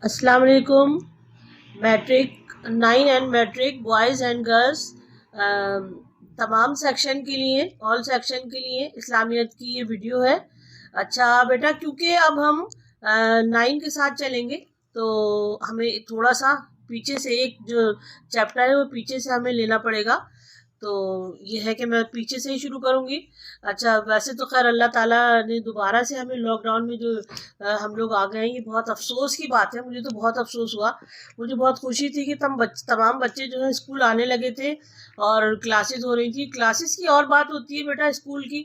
السلام علیکم. Matric 9 and matric boys and girls تمام سیکشن کے لیے، آل سیکشن کے لیے اسلامیت کی یہ ویڈیو ہے. اچھا بیٹا، کیونکہ اب ہم 9 کے ساتھ چلیں گے تو ہمیں تھوڑا سا پیچھے سے ایک جو چیپٹر ہے وہ پیچھے سے ہمیں لینا پڑے گا. تو یہ ہے کہ میں پیچھے سے ہی شروع کروں گی. اچھا، ویسے تو خیر اللہ تعالیٰ نے دوبارہ سے ہمیں لاک ڈاؤن میں جو ہم لوگ آ گئے ہیں، یہ بہت افسوس کی بات ہے. مجھے تو بہت افسوس ہوا. مجھے بہت خوشی تھی کہ تمام بچے جو ہے اسکول آنے لگے تھے اور کلاسز ہو رہی تھی. کلاسز کی اور بات ہوتی ہے بیٹا اسکول کی،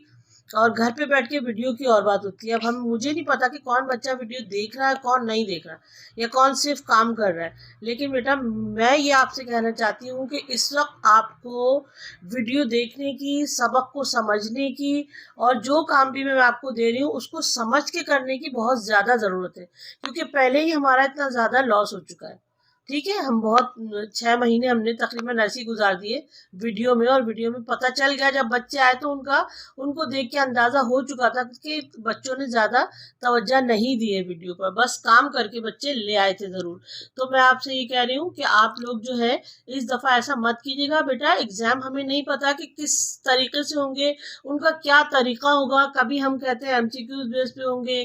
اور گھر پہ بیٹھ کے ویڈیو کی اور بات ہوتی ہے. اب مجھے نہیں پتا کہ کون بچہ ویڈیو دیکھ رہا ہے، کون نہیں دیکھ رہا، یا کون صرف کام کر رہا ہے. لیکن بیٹا میں یہ آپ سے کہنا چاہتی ہوں کہ اس وقت آپ کو ویڈیو دیکھنے کی، سبق کو سمجھنے کی، اور جو کام بھی میں آپ کو دے رہی ہوں اس کو سمجھ کے کرنے کی بہت زیادہ ضرورت ہے. کیونکہ پہلے ہی ہمارا اتنا زیادہ لاس ہو چکا ہے. ٹھیک ہے، ہم بہت 6 مہینے ہم نے تقریباً ایسے ہی گزار دیے ویڈیو میں، اور ویڈیو میں پتہ چل گیا جب بچے آئے تو ان کو دیکھ کے اندازہ ہو چکا تھا کہ بچوں نے زیادہ توجہ نہیں دی ہے ویڈیو پر، بس کام کر کے بچے لے آئے تھے ضرور. تو میں آپ سے یہ کہہ رہی ہوں کہ آپ لوگ جو ہے اس دفعہ ایسا مت کیجیے گا. بیٹا ایگزام ہمیں نہیں پتا کہ کس طریقے سے ہوں گے، ان کا کیا طریقہ ہوگا. کبھی ہم کہتے ہیں ایم سی کیوز بیس پہ ہوں گے،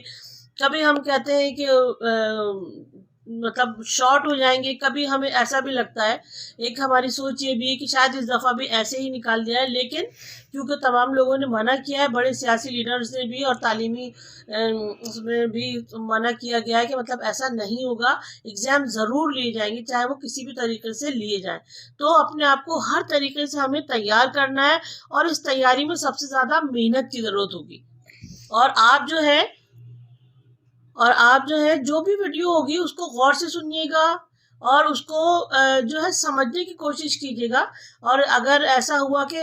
کبھی ہم کہتے ہیں کہ مطلب شارٹ ہو جائیں گے، کبھی ہمیں ایسا بھی لگتا ہے. ایک ہماری سوچ یہ بھی ہے کہ شاید اس دفعہ بھی ایسے ہی نکال دیا ہے. لیکن کیونکہ تمام لوگوں نے منع کیا ہے، بڑے سیاسی لیڈرز نے بھی اور تعلیمی اس میں بھی منع کیا گیا ہے کہ مطلب ایسا نہیں ہوگا. ایگزام ضرور لیے جائیں گے، چاہے وہ کسی بھی طریقے سے لیے جائیں. تو اپنے آپ کو ہر طریقے سے ہمیں تیار کرنا ہے، اور اس تیاری میں سب سے زیادہ محنت کی ضرورت ہوگی. اور آپ جو ہے جو بھی ویڈیو ہوگی اس کو غور سے سنیے گا، اور اس کو جو ہے سمجھنے کی کوشش کیجیے گا. اور اگر ایسا ہوا کہ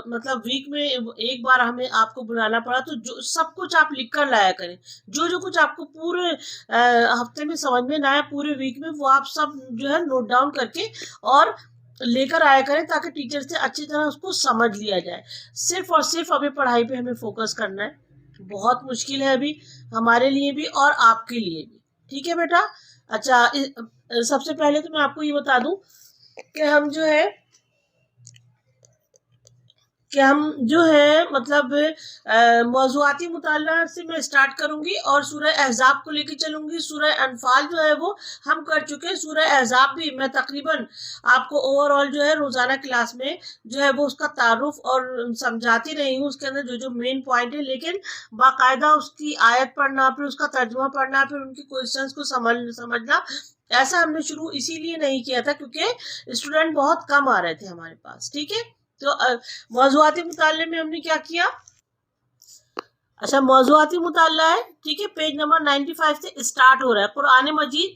مطلب ویک میں ایک بار ہمیں آپ کو بلانا پڑا تو جو سب کچھ آپ لکھ کر لایا کریں. جو کچھ آپ کو پورے ہفتے میں سمجھ میں نہ آئے پورے ویک میں، وہ آپ سب جو ہے نوٹ ڈاؤن کر کے اور لے کر آیا کریں، تاکہ ٹیچر سے اچھی طرح اس کو سمجھ لیا جائے. صرف اور صرف ابھی پڑھائی پہ ہمیں فوکس کرنا ہے. بہت مشکل ہے ابھی ہمارے لیے بھی اور آپ کے لیے بھی. ٹھیک ہے بیٹا. اچھا، سب سے پہلے تو میں آپ کو یہ بتا دوں کہ ہم جو ہے مطلب موضوعاتی مطالعہ سے میں اسٹارٹ کروں گی، اور سورہ احزاب کو لے کے چلوں گی. سورہ انفال جو ہے وہ ہم کر چکے ہیں. سورہ احزاب بھی میں تقریباً آپ کو اوور آل جو ہے روزانہ کلاس میں جو ہے وہ اس کا تعارف اور سمجھاتی رہی ہوں، اس کے اندر جو مین پوائنٹ ہے. لیکن باقاعدہ اس کی آیت پڑھنا، پھر اس کا ترجمہ پڑھنا، پھر ان کی کوشچنس کو سمجھنا، ایسا ہم نے شروع اسی لیے نہیں کیا تھا کیونکہ اسٹوڈنٹ بہت کم آ رہے تھے ہمارے پاس. ٹھیک ہے، تو موضوعاتی مطالعے میں ہم نے کیا کیا. اچھا، موضوعاتی مطالعہ ہے. ٹھیک ہے، پیج نمبر 95 سے اسٹارٹ ہو رہا ہے. قرآن مجید،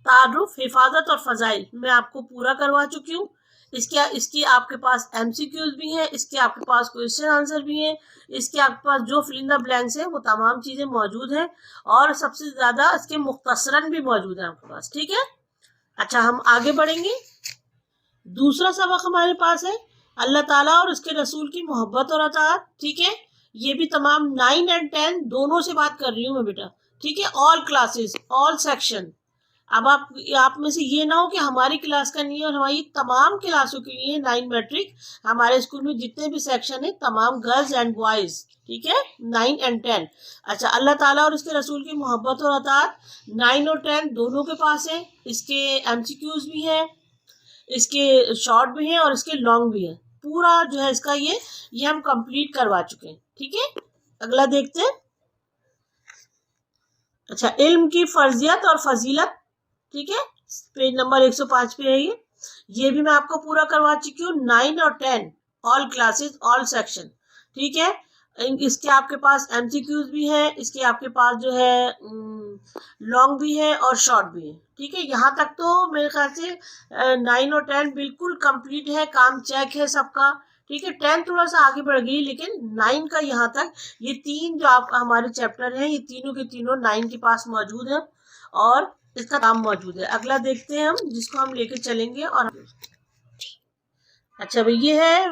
تعارف، حفاظت اور فضائل میں آپ کو پورا کروا چکی ہوں. اس کی آپ کے پاس ایم سی کیوز بھی ہیں، اس کے آپ کے پاس کوشچن آنسر بھی ہیں، اس کے آپ کے پاس جو فل ان دا بلینکس ہیں وہ تمام چیزیں موجود ہیں، اور سب سے زیادہ اس کے مختصراً بھی موجود ہیں آپ کے پاس. ٹھیک ہے. اچھا، ہم آگے بڑھیں گے. دوسرا سبق ہمارے پاس ہے اللہ تعالیٰ اور اس کے رسول کی محبت اور اطاعت. ٹھیک ہے، یہ بھی تمام 9 اور 10 دونوں سے بات کر رہی ہوں میں بیٹا. ٹھیک ہے، آل کلاسز، آل سیکشن. اب آپ میں سے یہ نہ ہو کہ ہماری کلاس کا نہیں ہے، اور ہماری تمام کلاسوں کے لیے 9 میٹرک ہمارے اسکول میں جتنے بھی سیکشن ہیں تمام گرلز اینڈ بوائز. ٹھیک ہے، 9 اور 10. اچھا، اللہ تعالیٰ اور اس کے رسول کی محبت اور اطاعت 9 اور 10 دونوں کے پاس ہے. اس کے ایم سی کیوز بھی ہیں، اس کے شارٹ بھی ہیں اور اس کے لانگ بھی ہیں. پورا جو ہے اس کا یہ ہم کمپلیٹ کروا چکے ہیں. ٹھیک ہے، اگلا دیکھتے ہیں. اچھا، علم کی فرضیت اور فضیلت. ٹھیک ہے، پیج نمبر 105 پہ ہے یہ بھی میں آپ کو پورا کروا چکی ہوں. 9 اور 10 آل کلاسز، آل سیکشن. ٹھیک ہے، اس کے آپ کے پاس ایم سی کیوز بھی ہیں، اس کے آپ کے پاس جو ہے لانگ بھی ہے اور شارٹ بھی ہے. ٹھیک ہے، یہاں تک تو میرے خیال سے 9 اور 10 بالکل کمپلیٹ ہے، کام چیک ہے سب کا. ٹھیک ہے، 10 تھوڑا سا آگے بڑھ گئی، لیکن 9 کا یہاں تک یہ 3 جو آپ ہمارے چیپٹر ہیں، یہ تینوں کے تینوں 9 کے پاس موجود ہیں اور اس کا کام موجود ہے. اگلا دیکھتے ہیں ہم، جس کو ہم لے کے چلیں گے. اور اچھا بھائی، یہ ہے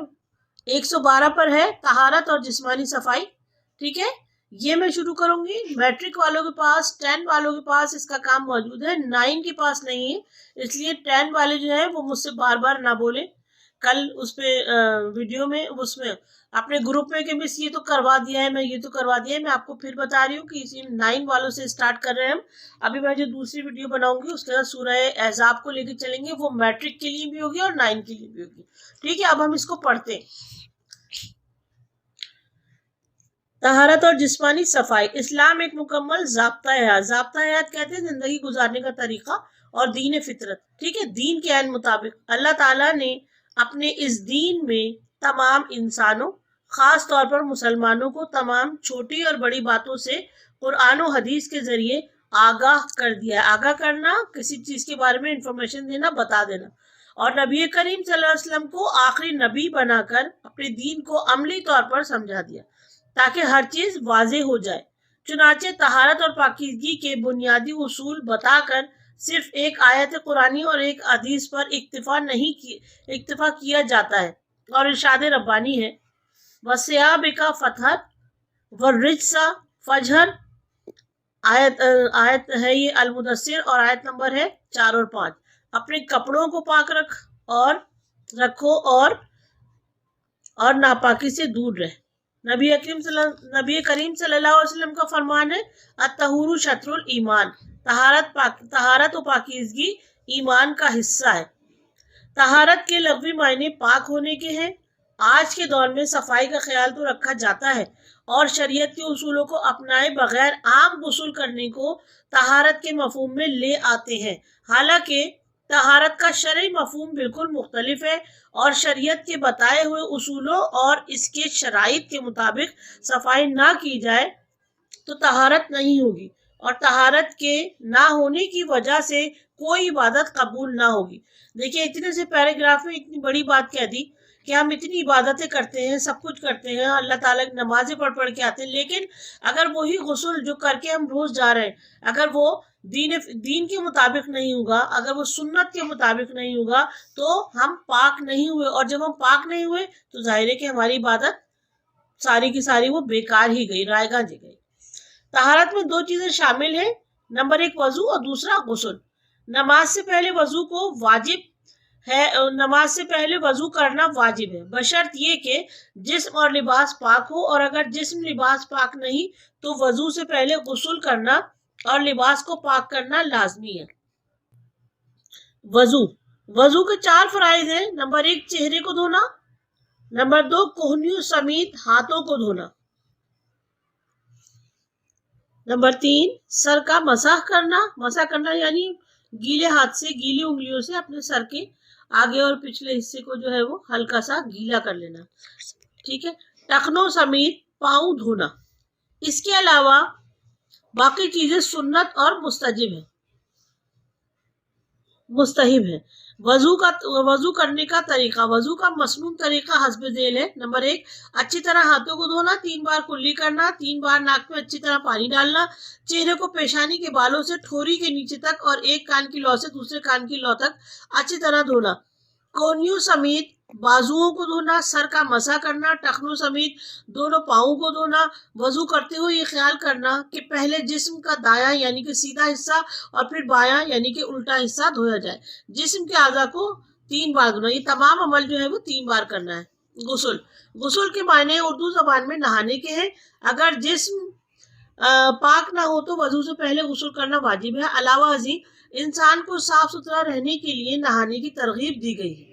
112 پر ہے طہارت اور جسمانی صفائی. ٹھیک ہے، یہ میں شروع کروں گی. میٹرک والوں کے پاس 10 والوں کے پاس اس کا کام موجود ہے, 9 کے پاس نہیں ہے, اس لیے 10 والے جو ہے وہ مجھ سے بار بار نہ بولیں. کل اس پہ ویڈیو میں اس میں اپنے گروپ میں کہ مس یہ تو کروا دیا ہے, میں یہ تو کروا دیا ہے, میں آپ کو پھر بتا رہی ہوں کہ اسی 9 والوں سے اسٹارٹ کر رہے ہیں ہم. ابھی میں جو دوسری ویڈیو بناؤں گی اس کے بعد سورہ احزاب کو لے کے چلیں گے, وہ میٹرک کے لیے بھی ہوگی اور 9 کے لیے بھی ہوگی. ٹھیک ہے, اب ہم اس کو پڑھتے ہیں. طہارت اور جسمانی صفائی. اسلام ایک مکمل ضابطہ حیات. ضابطہ حیات کہتے ہیں زندگی گزارنے کا طریقہ, اور دین فطرت. ٹھیک ہے, دین کے عین مطابق اللہ تعالیٰ نے اپنے اس دین میں تمام انسانوں, خاص طور پر مسلمانوں کو, تمام چھوٹی اور بڑی باتوں سے قرآن و حدیث کے ذریعے آگاہ کر دیا ہے. آگاہ کرنا, کسی چیز کے بارے میں انفارمیشن دینا, بتا دینا. اور نبی کریم صلی اللہ علیہ وسلم کو آخری نبی بنا کر اپنے دین کو عملی طور پر سمجھا دیا تاکہ ہر چیز واضح ہو جائے. چنانچہ طہارت اور پاکیزگی کے بنیادی اصول بتا کر صرف ایک آیت قرآنی اور ایک حدیث پر اکتفا کیا جاتا ہے, اور ارشاد ربانی ہے وَثِيَابِكَ فَطَہِّرْ وَالرُّجْزَ فَاہْجُرْ. آیت ہے یہ المدثر, اور آیت نمبر ہے 4 اور 5. اپنے کپڑوں کو پاک رکھو اور ناپاکی سے دور رہے. نبی کریم صلی اللہ علیہ وسلم کا فرمان ہے الطہور شطر الایمان. طہارت و پاکیزگی ایمان کا حصہ ہے. طہارت کے لغوی معنی پاک ہونے کے ہیں. آج کے دور میں صفائی کا خیال تو رکھا جاتا ہے, اور شریعت کے اصولوں کو اپنائے بغیر عام غسل کرنے کو طہارت کے مفہوم میں لے آتے ہیں. حالانکہ طہارت کا شرعی مفہوم بالکل مختلف ہے, اور شریعت کے بتائے ہوئے اصولوں اور اس کے شرائط کے مطابق صفائی نہ کی جائے تو طہارت نہیں ہوگی, اور طہارت کے نہ ہونے کی وجہ سے کوئی عبادت قبول نہ ہوگی. دیکھیں, اتنے سے پیراگراف میں اتنی بڑی بات کہہ دی کہ ہم اتنی عبادتیں کرتے ہیں, سب کچھ کرتے ہیں, اللہ تعالیٰ کی نمازیں پڑھ کے آتے ہیں, لیکن اگر وہی غسل جو کر کے ہم روز جا رہے ہیں, اگر وہ دین کے مطابق نہیں ہوگا, اگر وہ سنت کے مطابق نہیں ہوگا, تو ہم پاک نہیں ہوئے, اور جب ہم پاک نہیں ہوئے تو ظاہر ہے کہ ہماری عبادت ساری کی ساری وہ بیکار ہی گئی, رائے گاں جی گئی. طہارت میں 2 چیزیں شامل ہیں. نمبر 1 وضو, اور دوسرا غسل. نماز سے پہلے وضو کرنا واجب ہے, بشرط یہ کہ جسم اور لباس پاک ہو, اور اگر جسم لباس پاک نہیں تو وضو سے پہلے غسل کرنا اور لباس کو پاک کرنا لازمی ہے. وضو کے 4 فرائض ہیں. نمبر 1 چہرے کو دھونا. نمبر 2 کوہنیوں سمیت ہاتھوں کو دھونا. نمبر 3 سر کا مسح کرنا یعنی گیلے ہاتھ سے, گیلی انگلیوں سے اپنے سر کے آگے اور پچھلے حصے کو جو ہے وہ ہلکا سا گیلا کر لینا. ٹھیک ہے. ٹخنوں سمیت پاؤں دھونا. اس کے علاوہ باقی چیزیں سنت اور مستحب ہے. وضو کرنے کا طریقہ. وضو کا مسنون طریقہ حسب ذیل ہے. نمبر 1 اچھی طرح ہاتھوں کو دھونا, 3 بار کلی کرنا, 3 بار ناک میں اچھی طرح پانی ڈالنا, چہرے کو پیشانی کے بالوں سے ٹھوری کے نیچے تک اور ایک کان کی لو سے دوسرے کان کی لو تک اچھی طرح دھونا. کونیوں سمیت بازوؤں کو دھونا, سر کا مسح کرنا, ٹخنوں سمیت دونوں پاؤں کو دھونا. وضو کرتے ہوئے یہ خیال کرنا کہ پہلے جسم کا دایاں یعنی کہ سیدھا حصہ اور پھر بایاں یعنی کہ الٹا حصہ دھویا جائے. جسم کے اعضاء کو 3 بار دھونا. یہ تمام عمل جو ہے وہ 3 بار کرنا ہے. غسل کے معنی اردو زبان میں نہانے کے ہیں. اگر جسم پاک نہ ہو تو وضو سے پہلے غسل کرنا واجب ہے. علاوہ ازیں انسان کو صاف ستھرا رہنے کے لیے نہانے کی ترغیب دی گئی ہے.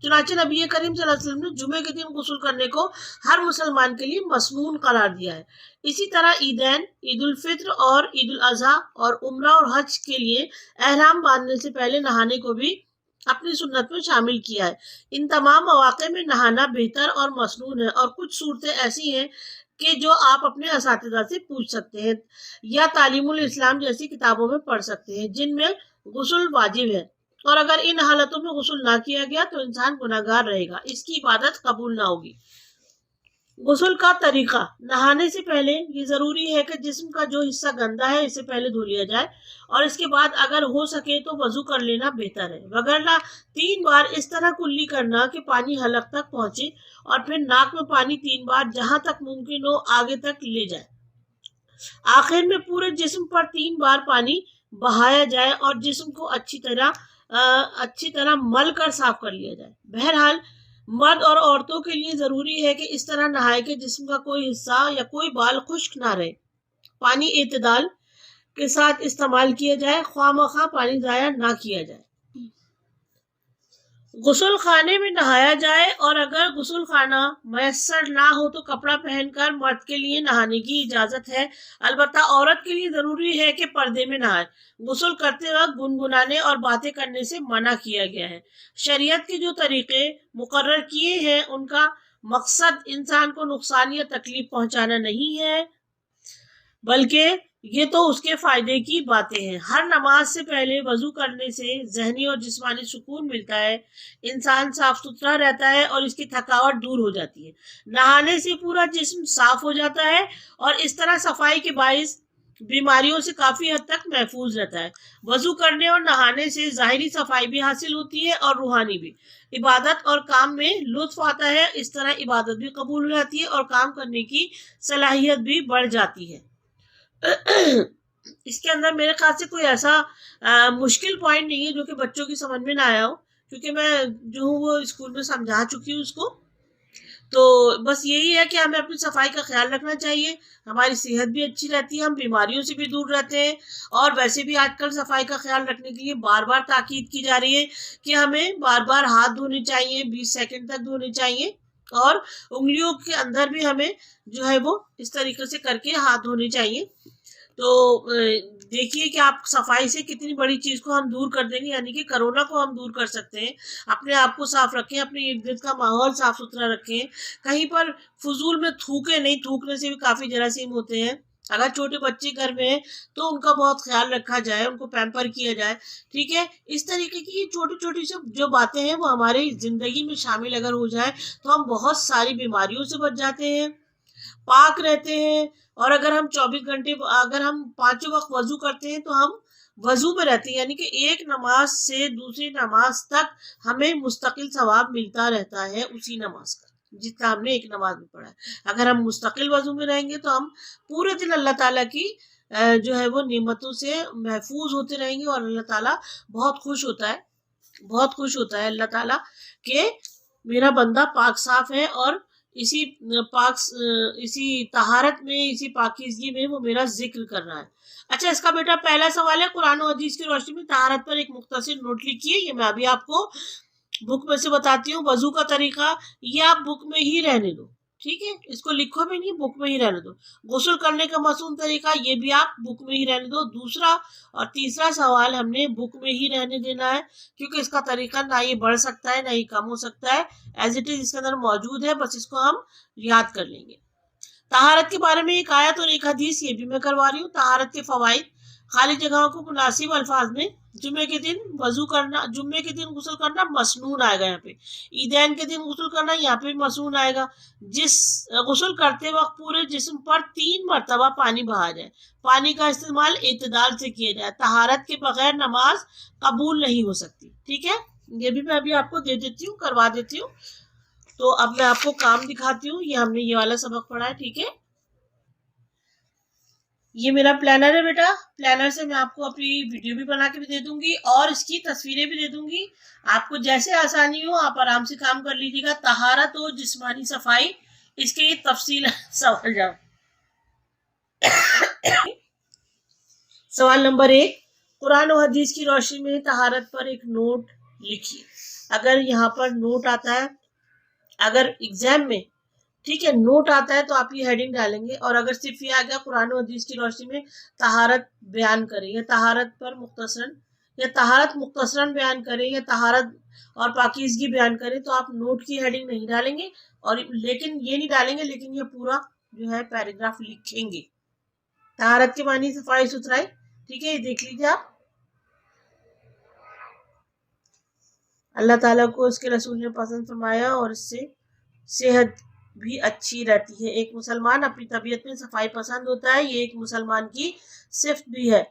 چنانچہ نبی کریم صلی اللہ علیہ وسلم نے جمعے کے دن غسل کرنے کو ہر مسلمان کے لیے مسنون قرار دیا ہے. اسی طرح عیدین, عید الفطر اور عید الاضحیٰ اور عمرہ اور حج کے لیے احرام باندھنے سے پہلے نہانے کو بھی اپنی سنت میں شامل کیا ہے. ان تمام مواقع میں نہانا بہتر اور مسنون ہے, اور کچھ صورتیں ایسی ہیں کہ جو آپ اپنے اساتذہ سے پوچھ سکتے ہیں یا تعلیم الاسلام جیسی کتابوں میں پڑھ سکتے ہیں جن میں غسل واجب ہے, اور اگر ان حالتوں میں غسل نہ کیا گیا تو انسان گناہگار رہے گا, اس کی عبادت قبول نہ ہوگی. غسل کا طریقہ. نہانے سے پہلے یہ ضروری ہے کہ جسم کا جو حصہ گندا ہے اسے پہلے دھو لیا جائے, اور اس کے بعد اگر ہو سکے تو وضو کر لینا بہتر ہے. وگرنہ 3 بار اس طرح کلی کرنا کہ پانی حلق تک پہنچے, اور پھر ناک میں پانی 3 بار جہاں تک ممکن ہو آگے تک لے جائے. آخر میں پورے جسم پر 3 بار پانی بہایا جائے اور جسم کو اچھی طرح مل کر صاف کر لیا جائے۔ بہرحال مرد اور عورتوں کے لیے ضروری ہے کہ اس طرح نہائے کہ جسم کا کوئی حصہ یا کوئی بال خشک نہ رہے۔ پانی اعتدال کے ساتھ استعمال کیا جائے، خواہ مخواہ پانی ضائع نہ کیا جائے۔ غسل خانے میں نہایا جائے، اور اگر غسل خانہ میسر نہ ہو تو کپڑا پہن کر مرد کے لیے نہانے کی اجازت ہے، البتہ عورت کے لیے ضروری ہے کہ پردے میں نہائے۔ غسل کرتے وقت گنگنانے اور باتیں کرنے سے منع کیا گیا ہے۔ شریعت کے جو طریقے مقرر کیے ہیں ان کا مقصد انسان کو نقصان یا تکلیف پہنچانا نہیں ہے، بلکہ یہ تو اس کے فائدے کی باتیں ہیں۔ ہر نماز سے پہلے وضو کرنے سے ذہنی اور جسمانی سکون ملتا ہے، انسان صاف ستھرا رہتا ہے اور اس کی تھکاوٹ دور ہو جاتی ہے۔ نہانے سے پورا جسم صاف ہو جاتا ہے اور اس طرح صفائی کے باعث بیماریوں سے کافی حد تک محفوظ رہتا ہے۔ وضو کرنے اور نہانے سے ظاہری صفائی بھی حاصل ہوتی ہے اور روحانی بھی۔ عبادت اور کام میں لطف آتا ہے، اس طرح عبادت بھی قبول ہو جاتی ہے اور کام کرنے کی صلاحیت بھی بڑھ جاتی ہے۔ اس کے اندر میرے خیال سے کوئی ایسا مشکل پوائنٹ نہیں ہے جو کہ بچوں کی سمجھ میں نہ آیا ہو، کیونکہ میں جو ہوں وہ اسکول میں سمجھا چکی ہوں اس کو۔ تو بس یہی ہے کہ ہمیں اپنی صفائی کا خیال رکھنا چاہیے، ہماری صحت بھی اچھی رہتی ہے، ہم بیماریوں سے بھی دور رہتے ہیں، اور ویسے بھی آج کل صفائی کا خیال رکھنے کے لیے بار بار تاکید کی جا رہی ہے کہ ہمیں بار بار ہاتھ دھونے چاہیے، 20 سیکنڈ تک دھونے چاہیے، اور انگلیوں کے اندر بھی ہمیں جو ہے وہ اس طریقے سے کر کے ہاتھ دھونے چاہیے۔ تو دیکھیے کہ آپ صفائی سے کتنی بڑی چیز کو ہم دور کر دیں گے، یعنی کہ کرونا کو ہم دور کر سکتے ہیں۔ اپنے آپ کو صاف رکھیں، اپنے ارد گرد کا ماحول صاف ستھرا رکھیں، کہیں پر فضول میں تھوکے نہیں، تھوکنے سے بھی کافی جراثیم ہوتے ہیں۔ اگر چھوٹے بچے گھر میں ہیں تو ان کا بہت خیال رکھا جائے، ان کو پیمپر کیا جائے، ٹھیک ہے۔ اس طریقے کی چھوٹی چھوٹی جو باتیں ہیں وہ ہماری زندگی میں شامل اگر ہو جائیں تو ہم بہت ساری بیماریوں سے بچ جاتے ہیں، پاک رہتے ہیں، اور اگر ہم 24 گھنٹے اگر ہم 5 وقت وضو کرتے ہیں تو ہم وضو میں رہتے ہیں، یعنی کہ ایک نماز سے دوسری نماز تک ہمیں مستقل ثواب ملتا رہتا ہے اسی نماز کا، جتنا ہم نے ایک نماز میں پڑھا ہے۔ اگر ہم مستقل وضو میں رہیں گے تو ہم پورے دن اللہ تعالیٰ کی جو ہے وہ نعمتوں سے محفوظ ہوتے رہیں گے، اور اللہ تعالیٰ بہت خوش ہوتا ہے اللہ تعالیٰ کہ میرا بندہ پاک صاف ہے، اور اسی طہارت میں، اسی پاکیزگی میں وہ میرا ذکر کر رہا ہے۔ اچھا، اس کا بیٹا پہلا سوال ہے، قرآن و حدیث کی روشنی میں طہارت پر ایک مختصر نوٹ لکھیے۔ یہ میں ابھی آپ کو بک میں سے بتاتی ہوں۔ وضو کا طریقہ یہ آپ بک میں ہی رہنے دو، ٹھیک ہے، اس کو لکھو بھی نہیں، بک میں ہی رہنے دو۔ غسل کرنے کا مصنون طریقہ یہ بھی آپ بک میں ہی رہنے دو۔ دوسرا اور تیسرا سوال ہم نے بک میں ہی رہنے دینا ہے، کیونکہ اس کا طریقہ نہ یہ بڑھ سکتا ہے نہ ہی کم ہو سکتا ہے، ایز اٹ از اس کے اندر موجود ہے، بس اس کو ہم یاد کر لیں گے۔ طہارت کے بارے میں ایک آیت اور ایک حدیث یہ بھی میں کروا رہی ہوں۔ طہارت کے فوائد: خالی جگہوں کو مناسب الفاظ میں جمعے کے دن غسل کرنا مسنون آئے گا، یہاں پہ عیدین کے دن غسل کرنا یہاں پہ مسنون آئے گا۔ غسل کرتے وقت پورے جسم پر 3 مرتبہ پانی بہا جائے، پانی کا استعمال اعتدال سے کیا جائے، طہارت کے بغیر نماز قبول نہیں ہو سکتی، ٹھیک ہے۔ یہ بھی میں ابھی آپ کو دے دیتی ہوں، کروا دیتی ہوں۔ تو اب میں آپ کو کام دکھاتی ہوں، یہ ہم نے یہ والا سبق پڑھا ہے، ٹھیک ہے۔ یہ میرا پلانر ہے بیٹا، پلانر سے میں آپ کو اپنی ویڈیو بھی بنا کے بھی دے دوں گی اور اس کی تصویریں بھی دے دوں گی، آپ کو جیسے آسانی ہو آپ آرام سے کام کر لیجیے گا۔ طہارت و جسمانی صفائی، اس کے تفصیل سوال جاؤ۔ سوال نمبر 1، قرآن و حدیث کی روشنی میں طہارت پر ایک نوٹ لکھیے۔ اگر یہاں پر نوٹ آتا ہے، اگر ایگزام میں ٹھیک ہے نوٹ آتا ہے تو آپ یہ ہیڈنگ ڈالیں گے، اور اگر صرف یہ آ گیا قرآن و حدیث کی روشنی میں طہارت بیان کریں یا طہارت پر مختصراً یا طہارت مختصراً بیان کریں یا طہارت اور پاکیزگی بیان کریں، تو آپ نوٹ کی ہیڈنگ نہیں ڈالیں گے، اور لیکن یہ نہیں ڈالیں گے، لیکن یہ پورا جو ہے پیراگراف لکھیں گے۔ طہارت کے معنی صفائی ستھرائی، ٹھیک ہے، یہ دیکھ لیجیے آپ۔ اللہ تعالیٰ کو اس کے رسول نے پسند فرمایا اور اس سے صحت بھی اچھی رہتی ہے۔ ایک مسلمان اپنی طبیعت میں صفائی پسند ہوتا ہے، یہ ایک مسلمان کی صفت بھی ہے۔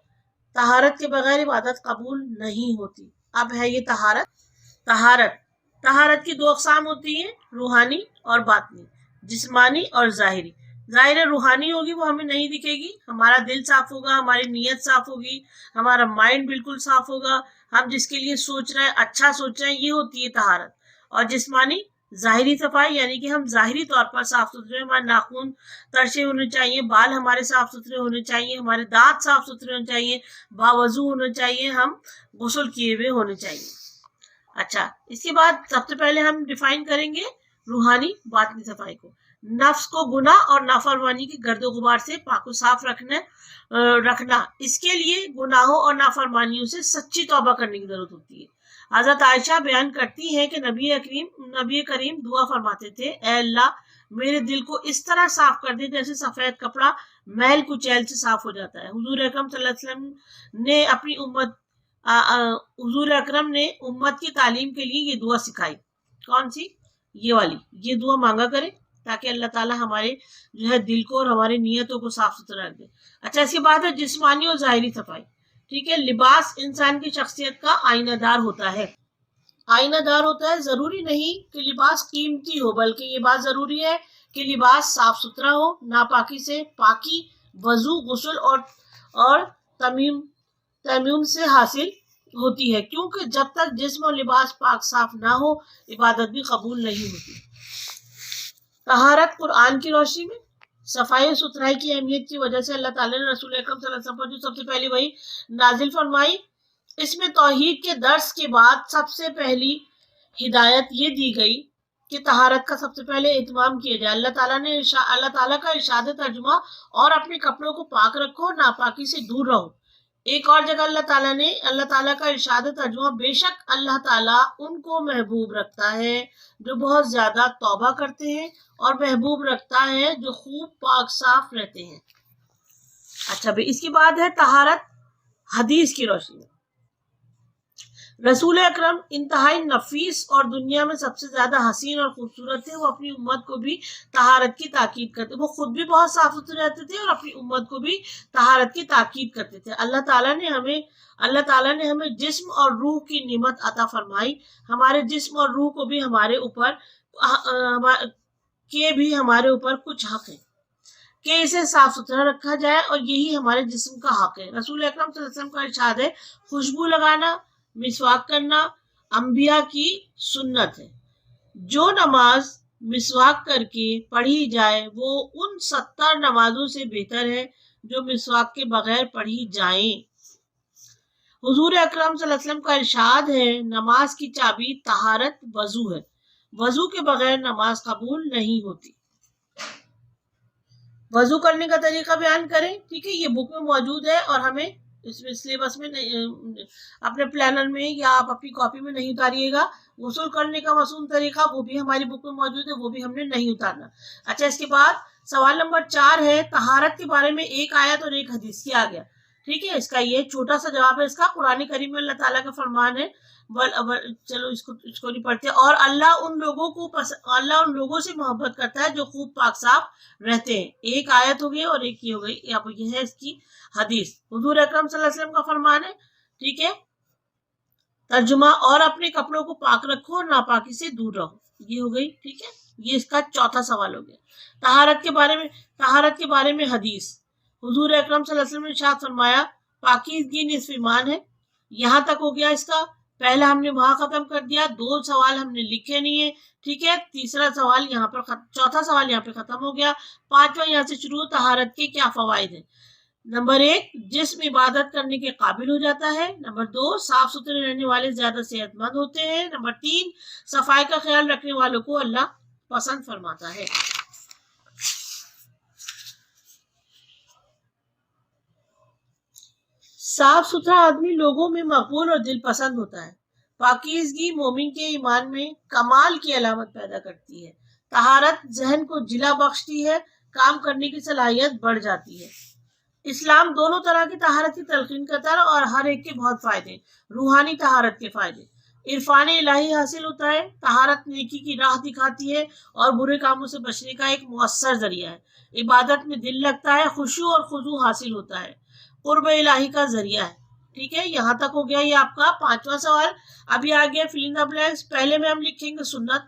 طہارت کے بغیر عبادت قبول نہیں ہوتی۔ اب ہے یہ طہارت کی 2 اقسام ہوتی ہیں، روحانی اور باطنی، جسمانی اور ظاہری۔ ظاہر روحانی ہوگی وہ ہمیں نہیں دکھے گی، ہمارا دل صاف ہوگا، ہماری نیت صاف ہوگی، ہمارا مائنڈ بالکل صاف ہوگا، ہم جس کے لیے سوچ رہے ہیں اچھا سوچ رہے ہیں، یہ ہوتی ہے طہارت۔ اور جسمانی ظاہری صفائی یعنی کہ ہم ظاہری طور پر صاف ستھرے، ہمارے ناخن ترشے ہونے چاہیے، بال ہمارے صاف ستھرے ہونے چاہیے، ہمارے دانت صاف ستھرے ہونے چاہیے، باوضو ہونا چاہیے، ہم غسل کیے ہوئے ہونے چاہیے۔ اچھا، اس کے بعد سب سے پہلے ہم ڈیفائن کریں گے روحانی باطنی صفائی کو۔ نفس کو گناہ اور نافرمانی کے گرد و غبار سے پاک و صاف رکھنا، اس کے لیے گناہوں اور نافرمانیوں سے سچی توبہ کرنے کی ضرورت ہوتی ہے۔ حضرت عائشہ بیان کرتی ہیں کہ نبی کریم دعا فرماتے تھے، اے اللہ میرے دل کو اس طرح صاف کر دے جیسے سفید کپڑا میل کچیل سے صاف ہو جاتا ہے۔ حضور اکرم صلی اللہ علیہ وسلم نے اپنی حضور اکرم نے امت کی تعلیم کے لیے یہ دعا سکھائی۔ کون سی؟ یہ والی، یہ دعا مانگا کرے تاکہ اللہ تعالیٰ ہمارے جو ہے دل کو اور ہماری نیتوں کو صاف ستھرا رکھ دے۔ اچھا، اس کے بعد ہے جسمانی اور ظاہری صفائی۔ ٹھیک ہے، لباس انسان کی شخصیت کا آئینہ دار ہوتا ہے۔ آئینہ دار ہوتا ہے، ضروری نہیں کہ لباس قیمتی ہو، بلکہ یہ بات ضروری ہے کہ لباس صاف ستھرا ہو، ناپاکی سے پاکی، وضو، غسل اور تیمم سے حاصل ہوتی ہے، کیونکہ جب تک جسم اور لباس پاک صاف نہ ہو عبادت بھی قبول نہیں ہوتی۔ طہارت قرآن کی روشنی میں صفائی اور ستھرائی کی اہمیت کی وجہ سے اللہ تعالیٰ نے رسول اکرم صلی اللہ علیہ وسلم پر جو سب سے پہلی وحی نازل فرمائی، اس میں توحید کے درس کے بعد سب سے پہلی ہدایت یہ دی گئی کہ طہارت کا سب سے پہلے اہتمام کیا جائے۔ اللہ تعالیٰ کا ارشاد ترجمہ، اور اپنے کپڑوں کو پاک رکھو، ناپاکی سے دور رہو۔ ایک اور جگہ اللہ تعالیٰ کا ارشاد ترجمہ، بے شک اللہ تعالیٰ ان کو محبوب رکھتا ہے جو بہت زیادہ توبہ کرتے ہیں، اور محبوب رکھتا ہے جو خوب پاک صاف رہتے ہیں۔ اچھا بھائی، اس کے بعد ہے طہارت حدیث کی روشنی میں۔ رسول اکرم انتہائی نفیس اور دنیا میں سب سے زیادہ حسین اور خوبصورت تھے، وہ اپنی امت کو بھی طہارت کی تاکید کرتے، وہ خود بھی بہت صاف ستھرے رہتے تھے اور اپنی امت کو بھی طہارت کی تاکید کرتے تھے۔ اللہ تعالیٰ نے ہمیں جسم اور روح کی نعمت عطا فرمائی، ہمارے جسم اور روح کو بھی ہمارے اوپر کچھ حق ہے کہ اسے صاف ستھرا رکھا جائے، اور یہی ہمارے جسم کا حق ہے۔ رسول اکرم صلی اللہ علیہ وسلم کا ارشاد ہے، خوشبو لگانا، مسواک کرنا انبیاء کی سنت ہے۔ جو نماز مسواک کر کے پڑھی جائے وہ ان 70 نمازوں سے بہتر ہے جو مسواک کے بغیر پڑھی جائیں۔ حضور اکرم صلی اللہ علیہ وسلم کا ارشاد ہے، نماز کی چابی طہارت وضو ہے، وضو کے بغیر نماز قبول نہیں ہوتی۔ وضو کرنے کا طریقہ بیان کریں، ٹھیک ہے، یہ بک میں موجود ہے، اور ہمیں اس میں سلیبس میں اپنے پلانر میں یا آپ اپنی کاپی میں نہیں اتاریے گا۔ غسل کرنے کا مصنون طریقہ وہ بھی ہماری بک میں موجود ہے، وہ بھی ہم نے نہیں اتارنا۔ اچھا، اس کے بعد سوال نمبر 4 ہے، طہارت کے بارے میں ایک آیت اور ایک حدیث کیا گیا؟ ٹھیک ہے، اس کا یہ چھوٹا سا جواب ہے اس کا، قرآن کریم میں اللہ تعالیٰ کا فرمان ہے، چلو اس کو نہیں پڑھتے، اور اللہ ان لوگوں سے محبت کرتا ہے جو خوب پاک صاف رہتے ہیں۔ ایک آیت ہو گئی اور ایک یہ ہو گئی، یہ ہے اس کی حدیث۔ حضور اکرم صلی اللہ علیہ وسلم کا فرمان ہے، ٹھیک ہے، ترجمہ، اور اپنے کپڑوں کو پاک رکھو اور ناپاکی سے دور رہو، یہ ہو گئی، ٹھیک ہے، یہ اس کا چوتھا سوال ہو گیا۔ طہارت کے بارے میں حدیث، حضور اکرم صلی اللہ علیہ وسلم نے ارشاد فرمایا، پاکیزگی نصف ایمان ہے۔ یہاں تک ہو گیا اس کا، پہلا ہم نے وہاں ختم کر دیا، 2 سوال ہم نے لکھے نہیں ہے، ٹھیک ہے، چوتھا سوال یہاں پہ ختم ہو گیا۔ 5واں یہاں سے شروع، طہارت کے کیا فوائد ہیں؟ نمبر 1، جسم عبادت کرنے کے قابل ہو جاتا ہے۔ نمبر 2، صاف ستھرے رہنے والے زیادہ صحت مند ہوتے ہیں۔ نمبر 3، صفائی کا خیال رکھنے والوں کو اللہ پسند فرماتا ہے۔ صاف ستھرا آدمی لوگوں میں مقبول اور دل پسند ہوتا ہے۔ پاکیزگی مومن کے ایمان میں کمال کی علامت پیدا کرتی ہے۔ طہارت ذہن کو جلا بخشتی ہے، کام کرنے کی صلاحیت بڑھ جاتی ہے۔ اسلام دونوں طرح کی طہارت کی تلقین کرتا ہے، اور ہر ایک کے بہت فائدے ہیں۔ روحانی طہارت کے فائدے، عرفان الہی حاصل ہوتا ہے۔ طہارت نیکی کی راہ دکھاتی ہے اور برے کاموں سے بچنے کا ایک مؤثر ذریعہ ہے۔ عبادت میں دل لگتا ہے، خشوع اور خضوع حاصل ہوتا ہے، قرب الہی کا ذریعہ ہے۔ ٹھیک ہے، یہاں تک ہو گیا یہ آپ کا 5واں سوال۔ ابھی آ گیا فل ان دی بلینکس۔ پہلے میں ہم لکھیں گے سنت،